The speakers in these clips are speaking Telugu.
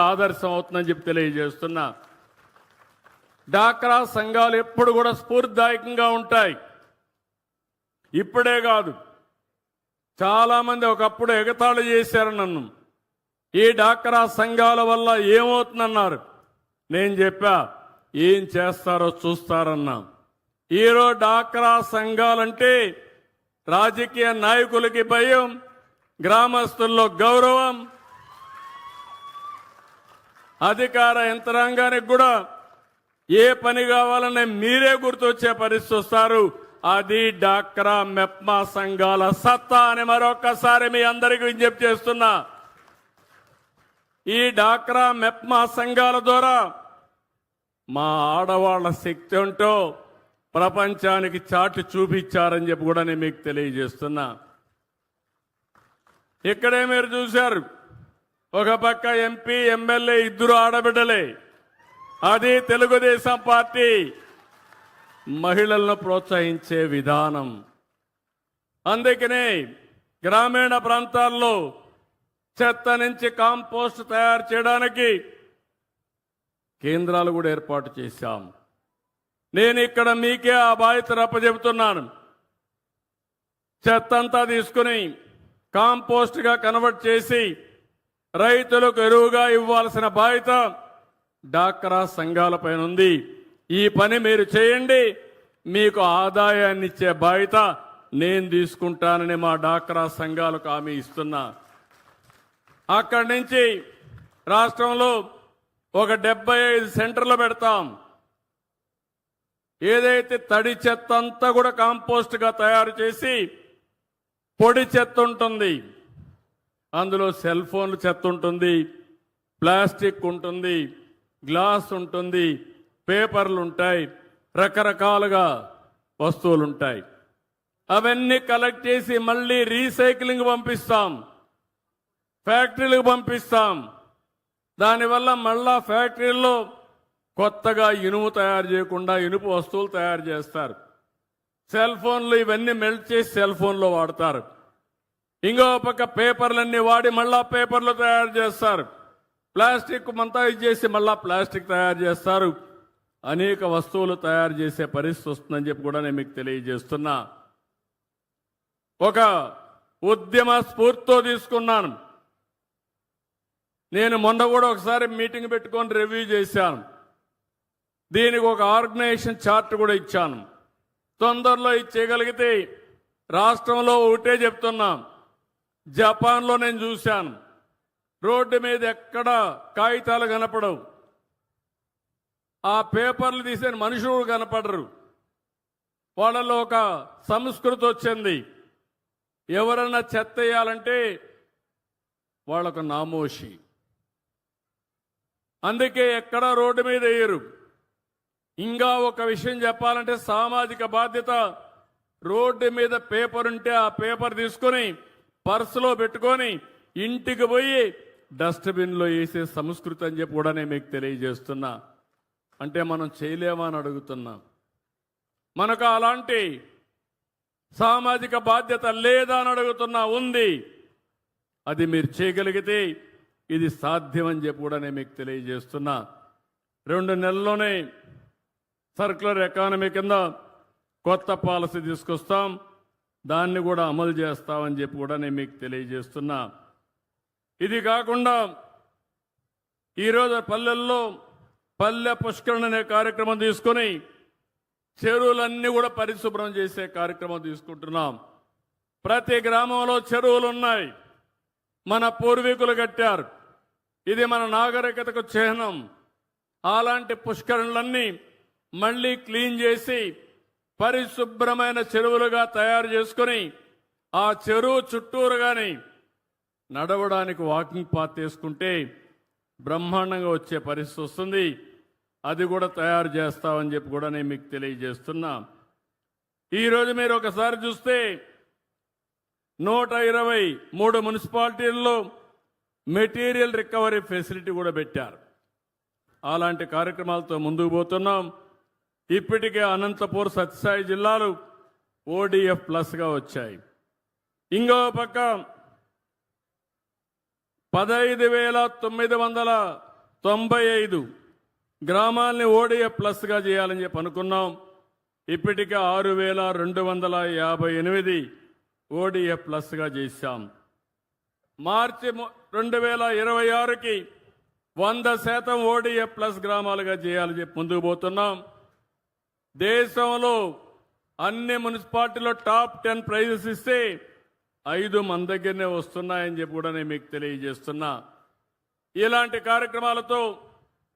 ఆదర్శం అవుతుందని చెప్పి తెలియజేస్తున్నా. డాక్రా సంఘాలు ఎప్పుడు కూడా స్ఫూర్తిదాయకంగా ఉంటాయి. ఇప్పుడే కాదు, చాలామంది ఒకప్పుడు ఎగతాళి చేశారు నన్ను. ఈ డాక్రా సంఘాల వల్ల ఏమవుతుందన్నారు. నేను చెప్పా, ఏం చేస్తారో చూస్తారన్నా. ఈరోజు డాక్రా సంఘాలంటే రాజకీయ నాయకులకి భయం, గ్రామస్తుల్లో గౌరవం, అధికార యంత్రాంగానికి కూడా ఏ పని కావాలనే మీరే గుర్తొచ్చే పరిస్థితి వస్తారు. అది డాక్రా మెప్మా సంఘాల సత్తా అని మరొకసారి మీ అందరికీ విజ్ఞప్తి చేస్తున్నా. ఈ డాక్రా మెప్మా సంఘాల ద్వారా మా ఆడవాళ్ల శక్తి ఉంటో ప్రపంచానికి చాటి చూపించారని చెప్పి కూడా నేను మీకు తెలియజేస్తున్నా. ఇక్కడే మీరు చూశారు, ఒక పక్క ఎంపీ ఎమ్మెల్యే ఇద్దరు ఆడబిడ్డలే. అది తెలుగుదేశం పార్టీ మహిళలను ప్రోత్సహించే విధానం. అందుకనే గ్రామీణ ప్రాంతాల్లో చెత్త నుంచి కాంపోస్ట్ తయారు చేయడానికి కేంద్రాలు కూడా ఏర్పాటు చేశాం. నేను ఇక్కడ మీకే ఆ బాధ్యత అప్పచెబుతున్నాను. చెత్త అంతా తీసుకుని కాంపోస్ట్గా కన్వర్ట్ చేసి రైతులకు ఎరువుగా ఇవ్వాల్సిన బాధ్యత డాక్రా సంఘాలపైన ఉంది. ఈ పని మీరు చేయండి, మీకు ఆదాయాన్ని ఇచ్చే బాధ్యత నేను తీసుకుంటానని మా డాక్రా సంఘాలకు హామీ ఇస్తున్నా. అక్కడి నుంచి రాష్ట్రంలో ఒక 75 సెంటర్లు పెడతాం. ఏదైతే తడి చెత్త అంతా కూడా కాంపోస్ట్గా తయారు చేసి పొడి చెత్త ఉంటుంది, అందులో సెల్ ఫోన్లు చెత్త ఉంటుంది, ప్లాస్టిక్ ఉంటుంది, గ్లాస్ ఉంటుంది, పేపర్లు ఉంటాయి, రకరకాలుగా వస్తువులు ఉంటాయి. అవన్నీ కలెక్ట్ చేసి మళ్ళీ రీసైక్లింగ్ పంపిస్తాం, ఫ్యాక్టరీలకు పంపిస్తాం. దానివల్ల మళ్ళా ఫ్యాక్టరీల్లో కొత్తగా ఇనుము తయారు చేయకుండా ఇనుపు వస్తువులు తయారు చేస్తారు. సెల్ ఫోన్లు ఇవన్నీ మెల్ట్ చేసి సెల్ ఫోన్లో వాడతారు. ఇంకో పక్క పేపర్లన్నీ వాడి మళ్ళా పేపర్లు తయారు చేస్తారు. ప్లాస్టిక్ మంతా చేసి మళ్ళా ప్లాస్టిక్ తయారు చేస్తారు. అనేక వస్తువులు తయారు చేసే పరిస్థితి వస్తుందని చెప్పి కూడా నేను మీకు తెలియజేస్తున్నా. ఒక ఉద్యమ స్ఫూర్తితో తీసుకున్నాను. నేను మొన్న కూడా ఒకసారి మీటింగ్ పెట్టుకొని రివ్యూ చేశాను. దీనికి ఒక ఆర్గనైజేషన్ చార్ట్ కూడా ఇచ్చాను. తొందరలో ఇచ్చేయగలిగితే రాష్ట్రంలో ఒకటే చెప్తున్నాం. జపాన్లో నేను చూశాను, రోడ్డు మీద ఎక్కడ కాగితాలు కనపడవు, ఆ పేపర్లు తీసే మనుషులు కనపడరు. వాళ్ళలో ఒక సంస్కృతి వచ్చింది. ఎవరన్నా చెత్త వేయాలంటే వాళ్ళకు నామోషి. అందుకే ఎక్కడ రోడ్డు మీద వేయరు. ఇంకా ఒక విషయం చెప్పాలంటే సామాజిక బాధ్యత. రోడ్డు మీద పేపర్ ఉంటే ఆ పేపర్ తీసుకొని పర్సులో పెట్టుకొని ఇంటికి పోయి డస్ట్బిన్లో వేసే సంస్కృతి అని చెప్పి కూడా నేను మీకు తెలియజేస్తున్నా. అంటే మనం చేయలేమా అని అడుగుతున్నా. మనకు అలాంటి సామాజిక బాధ్యత లేదా అని అడుగుతున్నా. ఉంది. అది మీరు చేయగలిగితే ఇది సాధ్యమని చెప్పి కూడా నేను మీకు తెలియజేస్తున్నా. 2 నెలల్లోనే సర్క్యులర్ ఎకానమీ కింద కొత్త పాలసీ తీసుకొస్తాం. దాన్ని కూడా అమలు చేస్తామని చెప్పి కూడా నేను మీకు తెలియజేస్తున్నా. ఇది కాకుండా ఈరోజు పల్లెల్లో పల్లె పుష్కరణ అనే కార్యక్రమం తీసుకొని చెరువులన్నీ కూడా పరిశుభ్రం చేసే కార్యక్రమం తీసుకుంటున్నాం. ప్రతి గ్రామంలో చెరువులు ఉన్నాయి, మన పూర్వీకులు కట్టారు. ఇది మన నాగరికతకు చిహ్నం. అలాంటి పుష్కరణలన్నీ మళ్ళీ క్లీన్ చేసి పరిశుభ్రమైన చెరువులుగా తయారు చేసుకొని ఆ చెరువు చుట్టూరు కానీ నడవడానికి వాకింగ్ పాత్ తీసుకుంటే బ్రహ్మాండంగా వచ్చే పరిస్థితి వస్తుంది. అది కూడా తయారు చేస్తామని చెప్పి కూడా నేను మీకు తెలియజేస్తున్నా. ఈరోజు మీరు ఒకసారి చూస్తే 123 మున్సిపాలిటీల్లో మెటీరియల్ రికవరీ ఫెసిలిటీ కూడా పెట్టారు. అలాంటి కార్యక్రమాలతో ముందుకు పోతున్నాం. ఇప్పటికే అనంతపూర్, సత్యసాయి జిల్లాలు ODF ప్లస్గా వచ్చాయి. ఇంకో పక్క 15,995 గ్రామాల్ని ODF ప్లస్గా చేయాలని చెప్పి అనుకున్నాం. ఇప్పటికే 6,258 ODF ప్లస్గా చేశాం. మార్చి 2026కి 100% ODF ప్లస్ గ్రామాలుగా చేయాలని చెప్పి ముందుకు పోతున్నాం. దేశంలో అన్ని మున్సిపాలిటీలో టాప్ 10 ప్రైజెస్ ఇస్తే 5 మన దగ్గరనే వస్తున్నాయని చెప్పి కూడా నేను మీకు తెలియజేస్తున్నా. ఇలాంటి కార్యక్రమాలతో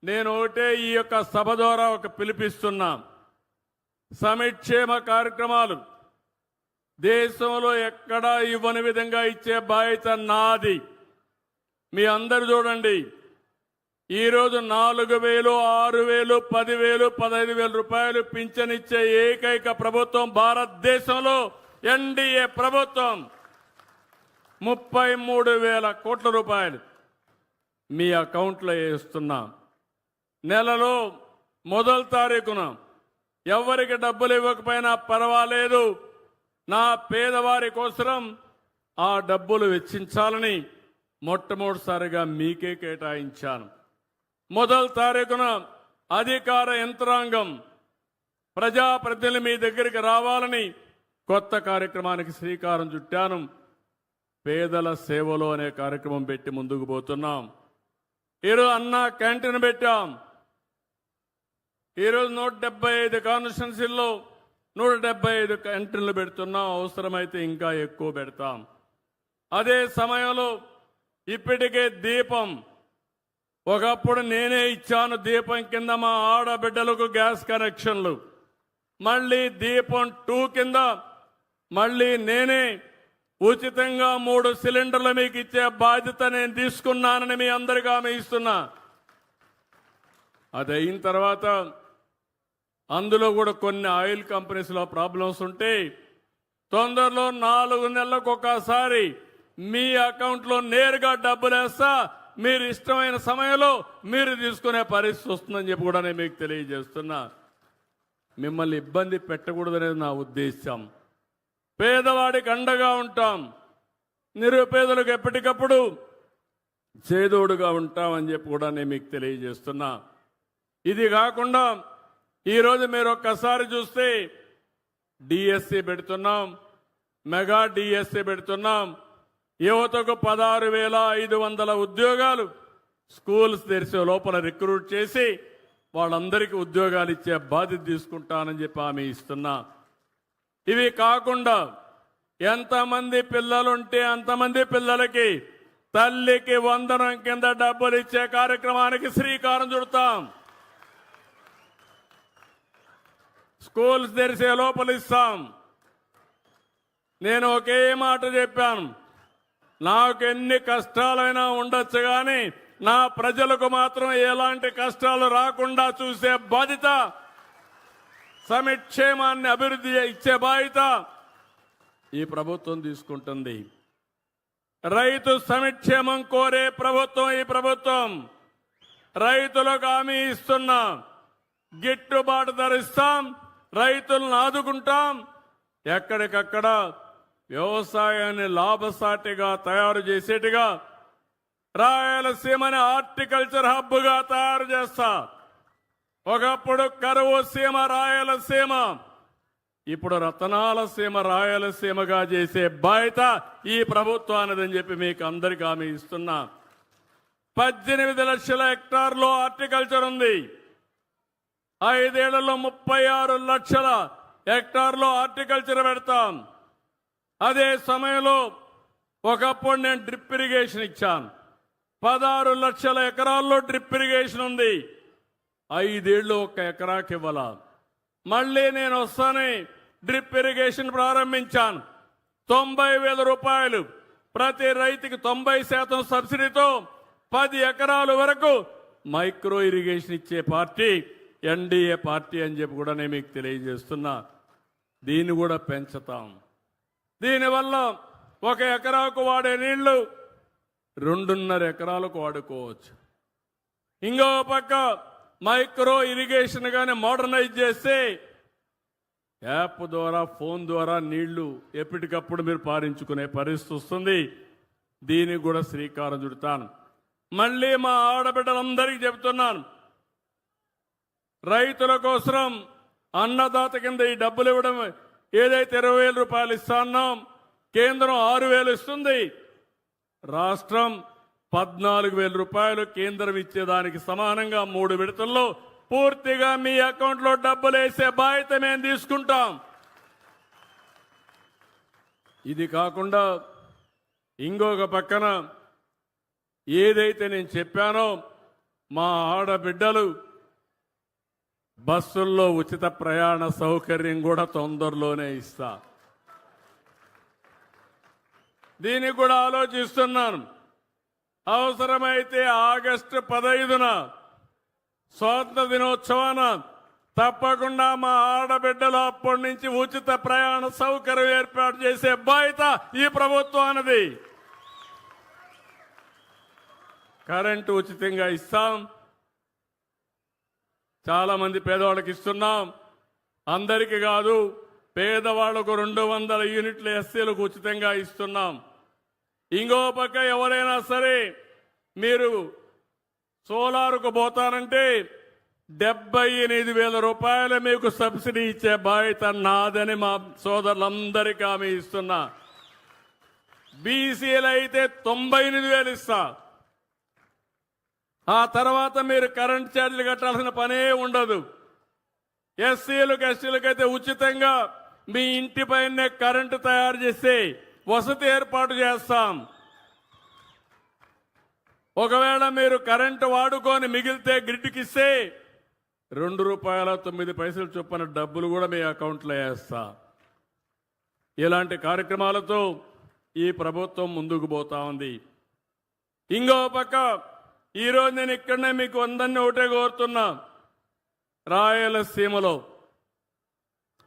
నేను ఒకటే ఈ యొక్క సభ ద్వారా ఒక పిలిపిస్తున్నా. సంక్షేమ కార్యక్రమాలు దేశంలో ఎక్కడా ఇవ్వని విధంగా ఇచ్చే బాధ్యత నాది. మీ అందరు చూడండి, ఈరోజు 4,000, 6,000, 10,000, 15,000 రూపాయలు పింఛనిచ్చే ఏకైక ప్రభుత్వం భారతదేశంలో ఎన్డీఏ ప్రభుత్వం. 33,000 కోట్ల రూపాయలు మీ అకౌంట్లో వేస్తున్నాం. నెలలో మొదటి తారీఖున ఎవరికి డబ్బులు ఇవ్వకపోయినా పర్వాలేదు, నా పేదవారి కోసం ఆ డబ్బులు వెచ్చించాలని మొట్టమొదటిసారిగా మీకే కేటాయించాను. మొదటి తారీఖున అధికార యంత్రాంగం ప్రజాప్రతినిధులు మీ దగ్గరికి రావాలని కొత్త కార్యక్రమానికి శ్రీకారం చుట్టాను. పేదల సేవలో అనే కార్యక్రమం పెట్టి ముందుకు పోతున్నాం. ఈరోజు అన్న క్యాంటీన్ పెట్టాం. ఈరోజు 175 కాన్స్టిట్యున్సీల్లో 175 క్యాంటీన్లు పెడుతున్నాం. అవసరమైతే ఇంకా ఎక్కువ పెడతాం. అదే సమయంలో ఇప్పటికే దీపం, ఒకప్పుడు నేనే ఇచ్చాను దీపం కింద మా ఆడబిడ్డలకు గ్యాస్ కనెక్షన్లు. మళ్ళీ దీపం 2 కింద మళ్ళీ నేనే ఉచితంగా 3 సిలిండర్లు మీకు ఇచ్చే బాధ్యత నేను తీసుకున్నానని మీ అందరికీ హామీ ఇస్తున్నా. అది అయిన తర్వాత అందులో కూడా కొన్ని ఆయిల్ కంపెనీస్లో ప్రాబ్లమ్స్ ఉంటే తొందరలో 4 నెలలకు ఒకసారి మీ అకౌంట్లో నేరుగా డబ్బులు వేస్తా. మీరు ఇష్టమైన సమయంలో మీరు తీసుకునే పరిస్థితి వస్తుందని చెప్పి కూడా నేను మీకు తెలియజేస్తున్నా. మిమ్మల్ని ఇబ్బంది పెట్టకూడదనేది నా ఉద్దేశం. పేదవాడికి అండగా ఉంటాం, నిరుపేదలకు ఎప్పటికప్పుడు చేదోడుగా ఉంటామని చెప్పి కూడా నేను మీకు తెలియజేస్తున్నా. ఇది కాకుండా ఈరోజు మీరు ఒక్కసారి చూస్తే డిఎస్సి పెడుతున్నాం, మెగా డిఎస్సి పెడుతున్నాం. యువతకు 16,500 ఉద్యోగాలు స్కూల్స్ తెరిచే లోపల రిక్రూట్ చేసి వాళ్ళందరికీ ఉద్యోగాలు ఇచ్చే బాధ్యత తీసుకుంటానని చెప్పి హామీ ఇస్తున్నా. ఇవి కాకుండా ఎంతమంది పిల్లలుంటే అంతమంది పిల్లలకి తల్లికి వందనం కింద డబ్బులు ఇచ్చే కార్యక్రమానికి శ్రీకారం చుడతాం. స్కూల్స్ తెరిసే లోపల ఇస్తాం. నేను ఒకే మాట చెప్పాను, నాకు ఎన్ని కష్టాలైనా ఉండొచ్చు కానీ నా ప్రజలకు మాత్రం ఎలాంటి కష్టాలు రాకుండా చూసే బాధ్యత, సంక్షేమాన్ని అభివృద్ధి ఇచ్చే బాధ్యత ఈ ప్రభుత్వం తీసుకుంటుంది. రైతు సంక్షేమం కోరే ప్రభుత్వం ఈ ప్రభుత్వం. రైతులకు హామీ ఇస్తున్నా, గిట్టుబాటు ధర ఇస్తాం, రైతులను ఆదుకుంటాం. ఎక్కడికక్కడ వ్యవసాయాన్ని లాభసాటిగా తయారు చేసేట్టుగా రాయలసీమని హార్టికల్చర్ హబ్గా తయారు చేస్తా. ఒకప్పుడు కరువు సీమ రాయలసీమ, ఇప్పుడు రతనాల సీమ రాయలసీమగా చేసే బాధ్యత ఈ ప్రభుత్వానిదని చెప్పి మీకు అందరికీ హామీ ఇస్తున్నా. 18 లక్షల హెక్టార్లో హార్టికల్చర్ ఉంది. 5 ఏళ్లలో 36 లక్షల హెక్టార్లో హార్టికల్చర్ పెడతాం. అదే సమయంలో ఒకప్పుడు నేను డ్రిప్ ఇరిగేషన్ ఇచ్చాను. 16 లక్షల ఎకరాల్లో డ్రిప్ ఇరిగేషన్ ఉంది. 5 ఏళ్ళు 1 ఎకరాకి ఇవ్వాల. మళ్ళీ నేను వస్తానే డ్రిప్ ఇరిగేషన్ ప్రారంభించాను. 90,000 రూపాయలు ప్రతి రైతుకి 90% సబ్సిడీతో 10 ఎకరాల వరకు మైక్రో ఇరిగేషన్ ఇచ్చే పార్టీ ఎన్డీఏ పార్టీ అని చెప్పి కూడా నేను మీకు తెలియజేస్తున్నా. దీన్ని కూడా పెంచుతాం. దీనివల్ల 1 ఎకరాకు వాడే నీళ్లు 2.5 ఎకరాలకు వాడుకోవచ్చు. ఇంకో పక్క మైక్రో ఇరిగేషన్ గాని మోడర్నైజ్ చేస్తే యాప్ ద్వారా, ఫోన్ ద్వారా నీళ్లు ఎప్పటికప్పుడు మీరు పారించుకునే పరిస్థితి వస్తుంది. దీనికి కూడా శ్రీకారం చుడతాను. మళ్ళీ మా ఆడబిడ్డలందరికీ చెబుతున్నాను, రైతుల కోసం అన్నదాత కింద ఈ డబ్బులు ఇవ్వడం ఏదైతే 20,000 రూపాయలు ఇస్తున్నాం, కేంద్రం 6,000 ఇస్తుంది, రాష్ట్రం 14,000 రూపాయలు కేంద్రం ఇచ్చేదానికి సమానంగా 3 విడతల్లో పూర్తిగా మీ అకౌంట్లో డబ్బులు వేసే బాధ్యత మేము తీసుకుంటాం. ఇది కాకుండా ఇంకొక పక్కన ఏదైతే నేను చెప్పానో మా ఆడబిడ్డలు బస్సుల్లో ఉచిత ప్రయాణ సౌకర్యం కూడా తొందరలోనే ఇస్తా. దీనికి కూడా ఆలోచిస్తున్నాను. అవసరమైతే ఆగస్టు 15న స్వాతంత్ర దినోత్సవాన తప్పకుండా మా ఆడబిడ్డలు అప్పటి నుంచి ఉచిత ప్రయాణ సౌకర్యం ఏర్పాటు చేసే బాధ్యత ఈ ప్రభుత్వానిది. కరెంటు ఉచితంగా ఇస్తాం. చాలా మంది పేదవాళ్ళకి ఇస్తున్నాం, అందరికీ కాదు, పేదవాళ్లకు 200 యూనిట్ల ఎస్సీలకు ఉచితంగా ఇస్తున్నాం. ఇంకో పక్క ఎవరైనా సరే మీరు సోలార్కు పోతానంటే 78,000 రూపాయలు మీకు సబ్సిడీ ఇచ్చే బాధ్యత నాదని మా సోదరులందరికీ హామీ ఇస్తున్నా. బీసీలు అయితే 98,000 ఇస్తా. ఆ తర్వాత మీరు కరెంట్ ఛార్జీలు కట్టాల్సిన పనే ఉండదు. ఎస్సీలకు ఎస్టీలకు అయితే ఉచితంగా మీ ఇంటి పైనే కరెంటు తయారు చేసి వసతి ఏర్పాటు చేస్తాం. ఒకవేళ మీరు కరెంటు వాడుకొని మిగిలితే గ్రిడ్కి ఇస్తే ₹2.09 చొప్పున డబ్బులు కూడా మీ అకౌంట్లో వేస్తా. ఇలాంటి కార్యక్రమాలతో ఈ ప్రభుత్వం ముందుకు పోతా ఉంది. ఇంకో పక్క ఈరోజు నేను ఇక్కడనే మీకు అందరినీ ఒకటే కోరుతున్నా, రాయలసీమలో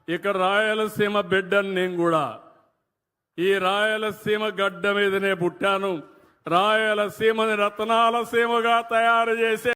ఇక్కడ రాయలసీమ బిడ్డను నేను కూడా, ఈ రాయలసీమ గడ్డ మీదనే పుట్టాను. రాయలసీమని రత్నాల సీమగా తయారు చేసే